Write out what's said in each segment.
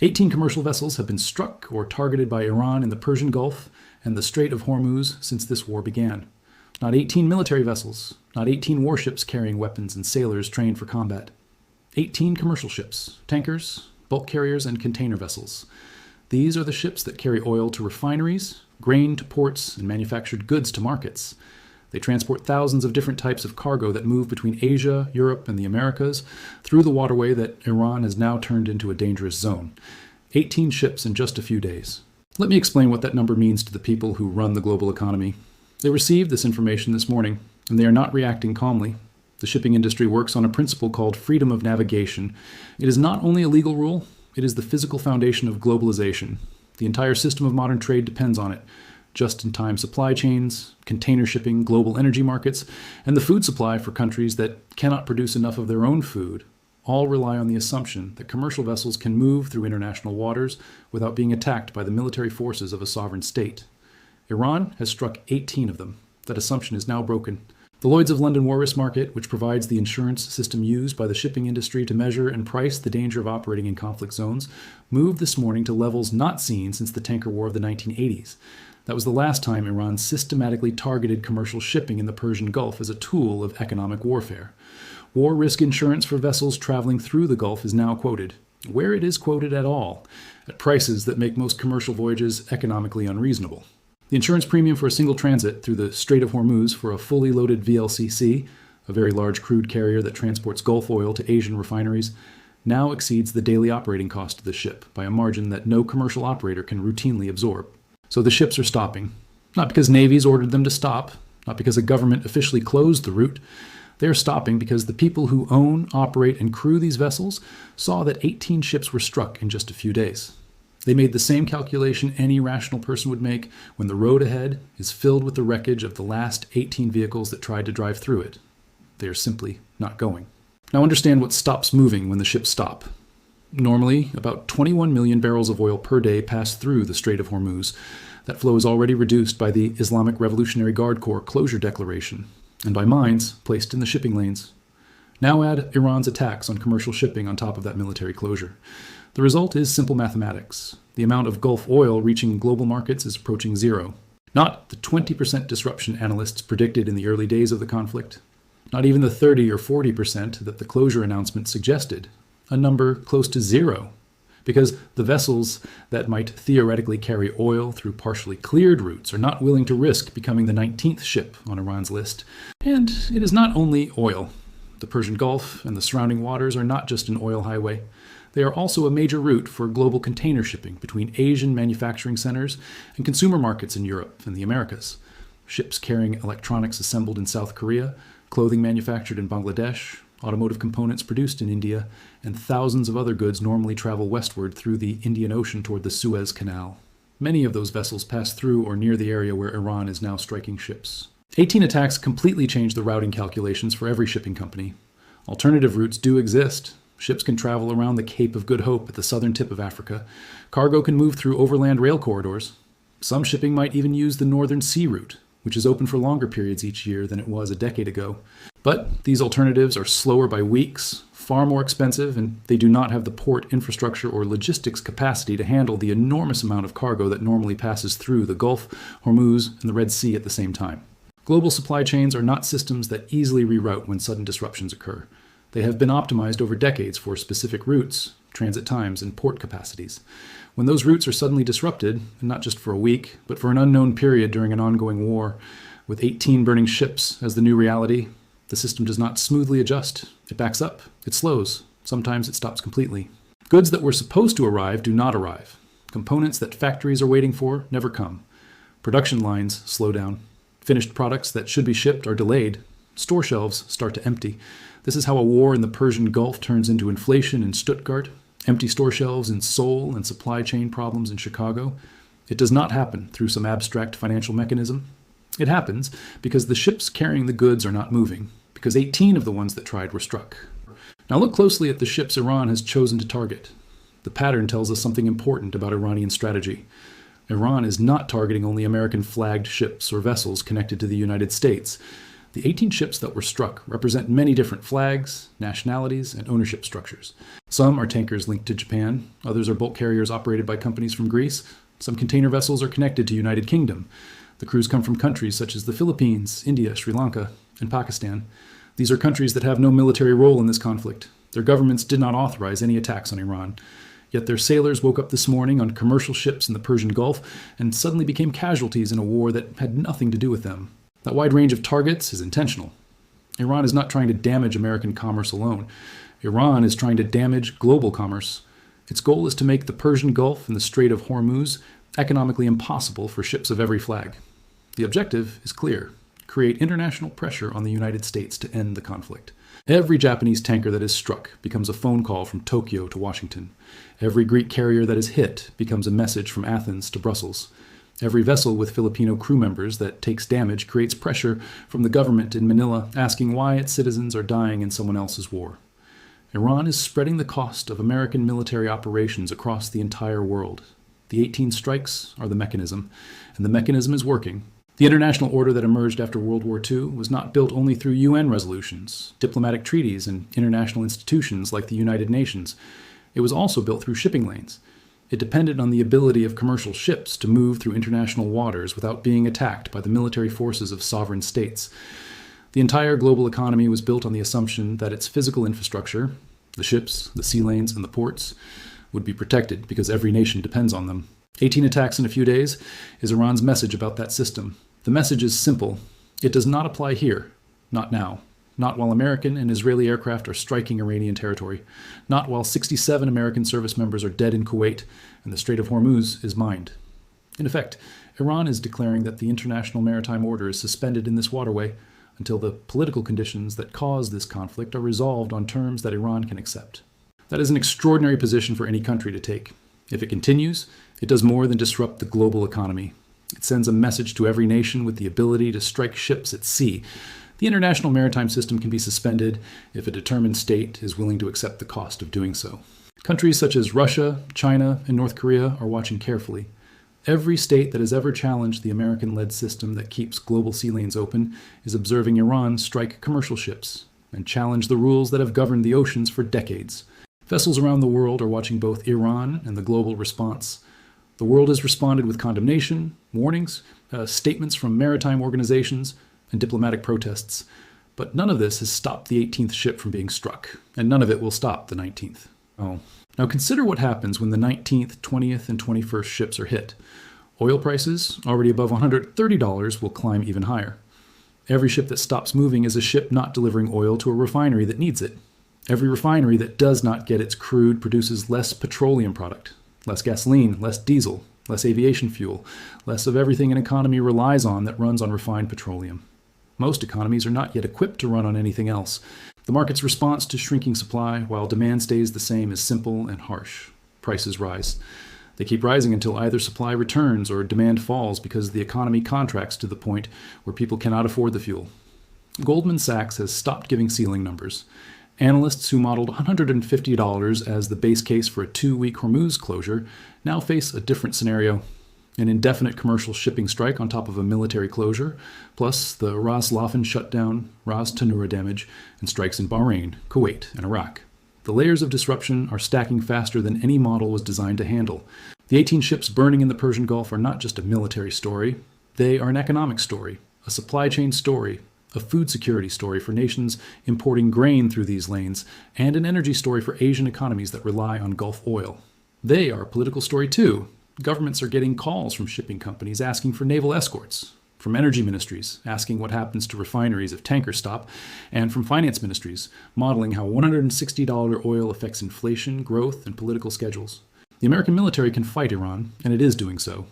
18 commercial vessels have been struck or targeted by Iran in the Persian Gulf and the Strait of Hormuz since this war began. Not 18 military vessels, not 18 warships carrying weapons and sailors trained for combat. 18 commercial ships, tankers, bulk carriers, and container vessels. These are the ships that carry oil to refineries, grain to ports, and manufactured goods to markets. They transport thousands of different types of cargo that move between Asia, Europe, and the Americas through the waterway that Iran has now turned into a dangerous zone. 18 ships in just a few days. Let me explain what that number means to the people who run the global economy. They received this information this morning, and they are not reacting calmly. The shipping industry works on a principle called freedom of navigation. It is not only a legal rule, it is the physical foundation of globalization. The entire system of modern trade depends on it. Just-in-time supply chains, container shipping, global energy markets, and the food supply for countries that cannot produce enough of their own food all rely on the assumption that commercial vessels can move through international waters without being attacked by the military forces of a sovereign state. Iran has struck 18 of them. That assumption is now broken. The Lloyd's of London War Risk Market, which provides the insurance system used by the shipping industry to measure and price the danger of operating in conflict zones, moved this morning to levels not seen since the tanker war of the 1980s. That was the last time Iran systematically targeted commercial shipping in the Persian Gulf as a tool of economic warfare. War risk insurance for vessels traveling through the Gulf is now quoted, where it is quoted at all, at prices that make most commercial voyages economically unreasonable. The insurance premium for a single transit through the Strait of Hormuz for a fully loaded VLCC, a very large crude carrier that transports Gulf oil to Asian refineries, now exceeds the daily operating cost of the ship by a margin that no commercial operator can routinely absorb. So the ships are stopping, not because navies ordered them to stop, not because a government officially closed the route. They are stopping because the people who own, operate, and crew these vessels saw that 18 ships were struck in just a few days. They made the same calculation any rational person would make when the road ahead is filled with the wreckage of the last 18 vehicles that tried to drive through it. They are simply not going. Now understand what stops moving when the ships stop. Normally, about 21 million barrels of oil per day pass through the Strait of Hormuz. That flow is already reduced by the Islamic Revolutionary Guard Corps closure declaration, and by mines placed in the shipping lanes. Now add Iran's attacks on commercial shipping on top of that military closure. The result is simple mathematics. The amount of Gulf oil reaching global markets is approaching zero. Not the 20% disruption analysts predicted in the early days of the conflict. Not even the 30 or 40% that the closure announcement suggested. A number close to zero, because the vessels that might theoretically carry oil through partially cleared routes are not willing to risk becoming the 19th ship on Iran's list. And it is not only oil. The Persian Gulf and the surrounding waters are not just an oil highway. They are also a major route for global container shipping between Asian manufacturing centers and consumer markets in Europe and the Americas. Ships carrying electronics assembled in South Korea, clothing manufactured in Bangladesh, automotive components produced in India, and thousands of other goods normally travel westward through the Indian Ocean toward the Suez Canal. Many of those vessels pass through or near the area where Iran is now striking ships. 18 attacks completely changed the routing calculations for every shipping company. Alternative routes do exist. Ships can travel around the Cape of Good Hope at the southern tip of Africa. Cargo can move through overland rail corridors. Some shipping might even use the Northern Sea Route, which is open for longer periods each year than it was a decade ago. But these alternatives are slower by weeks, far more expensive, and they do not have the port infrastructure or logistics capacity to handle the enormous amount of cargo that normally passes through the Gulf, Hormuz, and the Red Sea at the same time. Global supply chains are not systems that easily reroute when sudden disruptions occur. They have been optimized over decades for specific routes, transit times, and port capacities. When those routes are suddenly disrupted, and not just for a week, but for an unknown period during an ongoing war, with 18 burning ships as the new reality, the system does not smoothly adjust. It backs up, it slows, sometimes it stops completely. Goods that were supposed to arrive do not arrive. Components that factories are waiting for never come. Production lines slow down. Finished products that should be shipped are delayed. Store shelves start to empty. This is how a war in the Persian Gulf turns into inflation in Stuttgart, empty store shelves in Seoul, and supply chain problems in Chicago. It does not happen through some abstract financial mechanism. It happens because the ships carrying the goods are not moving, because 18 of the ones that tried were struck. Now look closely at the ships Iran has chosen to target. The pattern tells us something important about Iranian strategy. Iran is not targeting only American-flagged ships or vessels connected to the United States. The 18 ships that were struck represent many different flags, nationalities, and ownership structures. Some are tankers linked to Japan, others are bulk carriers operated by companies from Greece, some container vessels are connected to United Kingdom. The crews come from countries such as the Philippines, India, Sri Lanka, and Pakistan. These are countries that have no military role in this conflict. Their governments did not authorize any attacks on Iran. Yet their sailors woke up this morning on commercial ships in the Persian Gulf and suddenly became casualties in a war that had nothing to do with them. That wide range of targets is intentional. Iran is not trying to damage American commerce alone. Iran is trying to damage global commerce. Its goal is to make the Persian Gulf and the Strait of Hormuz economically impossible for ships of every flag. The objective is clear: create international pressure on the United States to end the conflict. Every Japanese tanker that is struck becomes a phone call from Tokyo to Washington. Every Greek carrier that is hit becomes a message from Athens to Brussels. Every vessel with Filipino crew members that takes damage creates pressure from the government in Manila asking why its citizens are dying in someone else's war. Iran is spreading the cost of American military operations across the entire world. The 18 strikes are the mechanism, and the mechanism is working. The international order that emerged after World War II was not built only through UN resolutions, diplomatic treaties, and international institutions like the United Nations. It was also built through shipping lanes. It depended on the ability of commercial ships to move through international waters without being attacked by the military forces of sovereign states. The entire global economy was built on the assumption that its physical infrastructure, the ships, the sea lanes, and the ports, would be protected because every nation depends on them. 18 attacks in a few days is Iran's message about that system. The message is simple. It does not apply here. Not now. Not while American and Israeli aircraft are striking Iranian territory. Not while 67 American service members are dead in Kuwait and the Strait of Hormuz is mined. In effect, Iran is declaring that the international maritime order is suspended in this waterway until the political conditions that cause this conflict are resolved on terms that Iran can accept. That is an extraordinary position for any country to take. If it continues, it does more than disrupt the global economy. It sends a message to every nation with the ability to strike ships at sea. The international maritime system can be suspended if a determined state is willing to accept the cost of doing so. Countries such as Russia, China, and North Korea are watching carefully. Every state that has ever challenged the American-led system that keeps global sea lanes open is observing Iran strike commercial ships and challenge the rules that have governed the oceans for decades. Vessels around the world are watching both Iran and the global response. The world has responded with condemnation, warnings, statements from maritime organizations, and diplomatic protests. But none of this has stopped the 18th ship from being struck, and none of it will stop the 19th. Now consider what happens when the 19th, 20th, and 21st ships are hit. Oil prices, already above $130, will climb even higher. Every ship that stops moving is a ship not delivering oil to a refinery that needs it. Every refinery that does not get its crude produces less petroleum product, less gasoline, less diesel, less aviation fuel, less of everything an economy relies on that runs on refined petroleum. Most economies are not yet equipped to run on anything else. The market's response to shrinking supply, while demand stays the same, is simple and harsh. Prices rise. They keep rising until either supply returns or demand falls because the economy contracts to the point where people cannot afford the fuel. Goldman Sachs has stopped giving ceiling numbers. Analysts who modeled $150 as the base case for a 2-week Hormuz closure now face a different scenario. An indefinite commercial shipping strike on top of a military closure, plus the Ras Laffan shutdown, Ras Tanura damage, and strikes in Bahrain, Kuwait, and Iraq. The layers of disruption are stacking faster than any model was designed to handle. The 18 ships burning in the Persian Gulf are not just a military story. They are an economic story, a supply chain story, a food security story for nations importing grain through these lanes, and an energy story for Asian economies that rely on Gulf oil. They are a political story too. Governments are getting calls from shipping companies asking for naval escorts, from energy ministries asking what happens to refineries if tankers stop, and from finance ministries modeling how $160 oil affects inflation, growth, and political schedules. The American military can fight Iran, and it is doing so.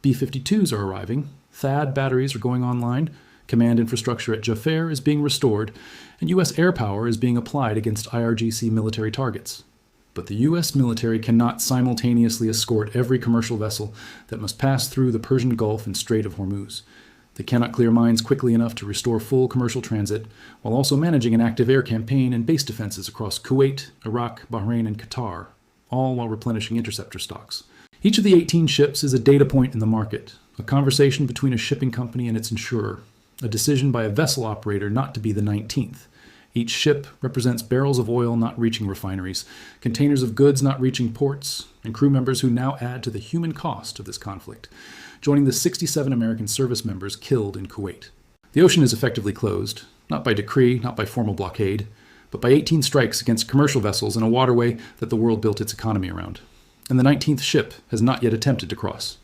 B-52s are arriving, THAAD batteries are going online, command infrastructure at Jafar is being restored, and U.S. air power is being applied against IRGC military targets. But the U.S. military cannot simultaneously escort every commercial vessel that must pass through the Persian Gulf and Strait of Hormuz. They cannot clear mines quickly enough to restore full commercial transit, while also managing an active air campaign and base defenses across Kuwait, Iraq, Bahrain, and Qatar, all while replenishing interceptor stocks. Each of the 18 ships is a data point in the market, a conversation between a shipping company and its insurer, a decision by a vessel operator not to be the 19th. Each ship represents barrels of oil not reaching refineries, containers of goods not reaching ports, and crew members who now add to the human cost of this conflict, joining the 67 American service members killed in Kuwait. The ocean is effectively closed, not by decree, not by formal blockade, but by 18 strikes against commercial vessels in a waterway that the world built its economy around. And the 19th ship has not yet attempted to cross.